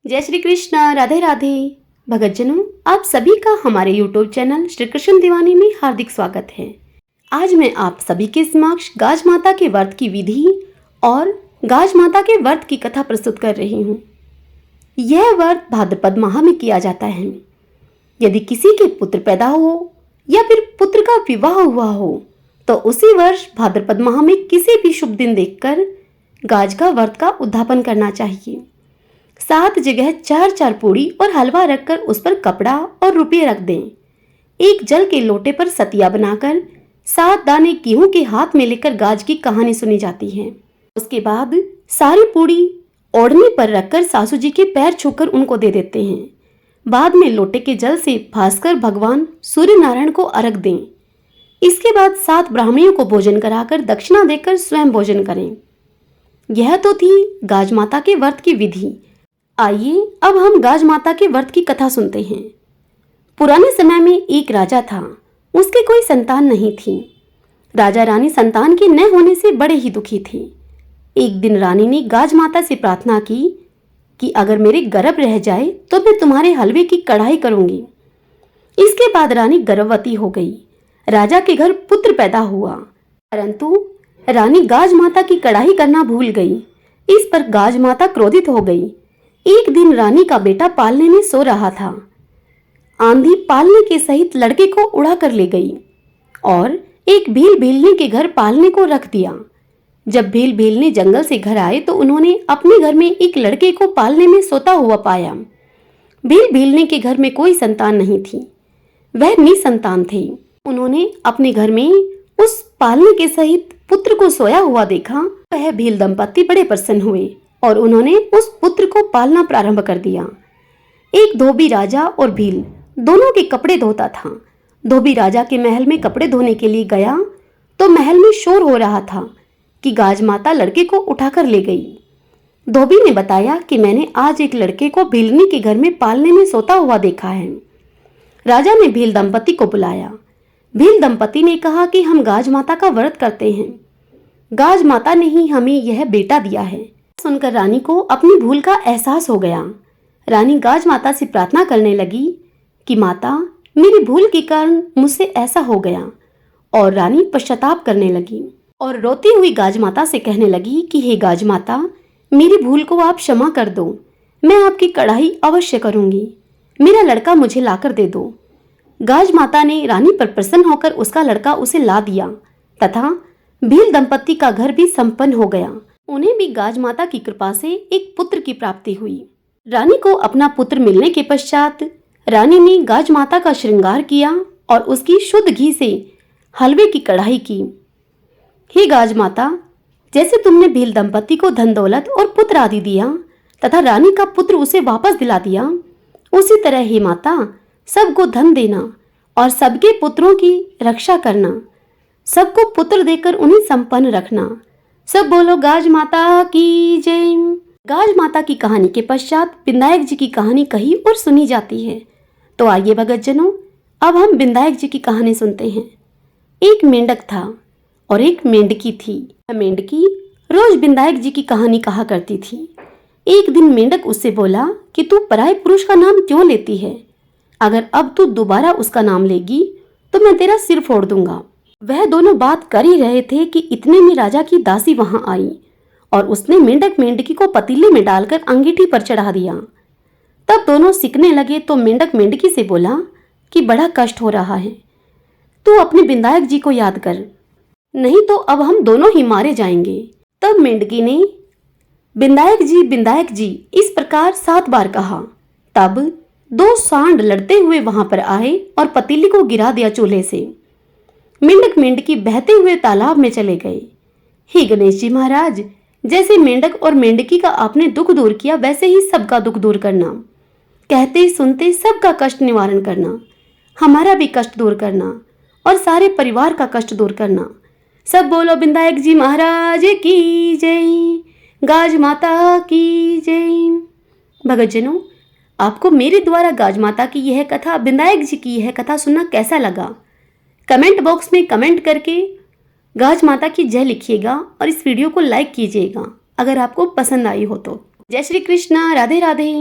जय श्री कृष्ण, राधे राधे। भगतजनों, आप सभी का हमारे YouTube चैनल श्री कृष्ण दीवानी में हार्दिक स्वागत है। आज मैं आप सभी के समक्ष गाज माता के व्रत की विधि और गाज माता के व्रत की कथा प्रस्तुत कर रही हूँ। यह व्रत भाद्रपद माह में किया जाता है। यदि किसी के पुत्र पैदा हो या फिर पुत्र का विवाह हुआ हो तो उसी वर्ष भाद्रपद माह में किसी भी शुभ दिन देखकर गाज का व्रत का उद्यापन करना चाहिए। 7 जगह 4-4 पूड़ी और हलवा रखकर उस पर कपड़ा और रुपये रख दें। एक जल के लोटे पर सतिया बनाकर 7 दाने गेहूं के हाथ में लेकर गाज की कहानी सुनी जाती है। उसके बाद सारी पूड़ी ओढ़नी पर रखकर सासू जी के पैर छूकर उनको दे देते हैं। बाद में लोटे के जल से भास्कर भगवान सूर्य नारायण को अर्घ दें। इसके बाद 7 ब्राह्मणियों को भोजन कराकर दक्षिणा देकर स्वयं भोजन करें। यह तो थी गाज माता के व्रत की विधि। आइए अब हम गाज माता के व्रत की कथा सुनते हैं। पुराने समय में एक राजा था। उसके कोई संतान नहीं थी। राजा रानी संतान के न होने से बड़े ही दुखी थे। एक दिन रानी ने गाज माता से प्रार्थना की कि अगर मेरे गर्भ रह जाए तो मैं तुम्हारे हलवे की कढ़ाई करूंगी। इसके बाद रानी गर्भवती हो गई। राजा के घर पुत्र पैदा हुआ, परंतु रानी गाज माता की कढ़ाई करना भूल गई। इस पर गाज माता क्रोधित हो गई। एक दिन रानी का बेटा पालने में सो रहा था। आंधी पालने के सहित लड़के को उड़ा कर ले गई और एक भील भीलने के घर पालने को रख दिया। जब भील भीलने जंगल से घर आए तो उन्होंने अपने घर में एक लड़के को पालने में सोता हुआ पाया। भील भीलने के घर में कोई संतान नहीं थी, वह निसंतान थे। उन्होंने अपने घर में उस पालने के सहित पुत्र को सोया हुआ देखा। वह भील दंपत्ति बड़े प्रसन्न हुए और उन्होंने उस पुत्र को पालना प्रारंभ कर दिया। एक धोबी राजा और भील दोनों के कपड़े धोता था। धोबी राजा के महल में कपड़े धोने के लिए गया तो महल में शोर हो रहा था कि गाज माता लड़के को उठाकर ले गई। धोबी ने बताया कि मैंने आज एक लड़के को भीलनी के घर में पालने में सोता हुआ देखा है। राजा ने भील दंपति को बुलाया। भील दंपति ने कहा कि हम गाज माता का व्रत करते हैं। गाज माता ने ही हमें यह बेटा दिया है। सुनकर रानी को अपनी भूल का एहसास हो गया। रानी गाज माता से प्रार्थना करने लगी कि माता, मेरी भूल के कारण मुझसे ऐसा हो गया। और रानी पश्चाताप करने लगी और रोती हुई गाज माता से कहने लगी कि हे गाज माता, मेरी भूल को आप क्षमा कर दो। मैं आपकी कढ़ाई अवश्य करूंगी। मेरा लड़का मुझे लाकर दे दो। गाज माता ने रानी पर प्रसन्न होकर उसका लड़का उसे ला दिया तथा भील दंपत्ति का घर भी संपन्न हो गया। उन्हें भी गाज माता की कृपा से एक पुत्र की प्राप्ति हुई। रानी को अपना पुत्र मिलने के पश्चात रानी ने गाज माता का श्रृंगार किया और उसकी शुद्ध घी से हलवे की कढ़ाई की। हे गाज माता, जैसे तुमने भील दंपत्ति को धन दौलत और पुत्र आदि दिया तथा रानी का पुत्र उसे वापस दिला दिया, उसी तरह हे माता, सबको धन देना और सबके पुत्रों की रक्षा करना। सबको पुत्र देकर उन्हें संपन्न रखना। सब बोलो गाज माता की जय। गाज माता की कहानी के पश्चात विनायक जी की कहानी कही और सुनी जाती है। तो आइए भगतजनों, अब हम विनायक जी की कहानी सुनते हैं। एक मेंढक था और एक मेंढकी थी। मेंढकी रोज विनायक जी की कहानी कहा करती थी। एक दिन मेंढक उससे बोला कि तू पराये पुरुष का नाम क्यों लेती है? अगर अब तू दोबारा उसका नाम लेगी तो मैं तेरा सिर फोड़ दूंगा। वह दोनों बात कर ही रहे थे कि इतने में राजा की दासी वहां आई और उसने मेंढक मेंढकी को पतीले में डालकर अंगीठी पर चढ़ा दिया। तब दोनों सिकने लगे तो मेंढक मेंढकी से बोला कि बड़ा कष्ट हो रहा है, तू अपने विनायक जी को याद कर, नहीं तो अब हम दोनों ही मारे जाएंगे। तब मेंढकी ने विनायक जी इस प्रकार 7 बार कहा। तब 2 सांड लड़ते हुए वहां पर आए और पतीली को गिरा दिया चूल्हे से। मेंढक मेंढकी बहते हुए तालाब में चले गए। हे गणेश जी महाराज, जैसे मेंढक और मेंढकी का आपने दुख दूर किया वैसे ही सबका दुख दूर करना। कहते सुनते सबका कष्ट निवारण करना, हमारा भी कष्ट दूर करना और सारे परिवार का कष्ट दूर करना। सब बोलो विनायक जी महाराज की जय, गाज माता की जय। भगतजनों, आपको मेरे द्वारा गाज माता की यह कथा, विनायक जी की यह कथा सुनना कैसा लगा? कमेंट बॉक्स में कमेंट करके गाज माता की जय लिखिएगा और इस वीडियो को लाइक कीजिएगा अगर आपको पसंद आई हो तो। जय श्री कृष्णा, राधे राधे।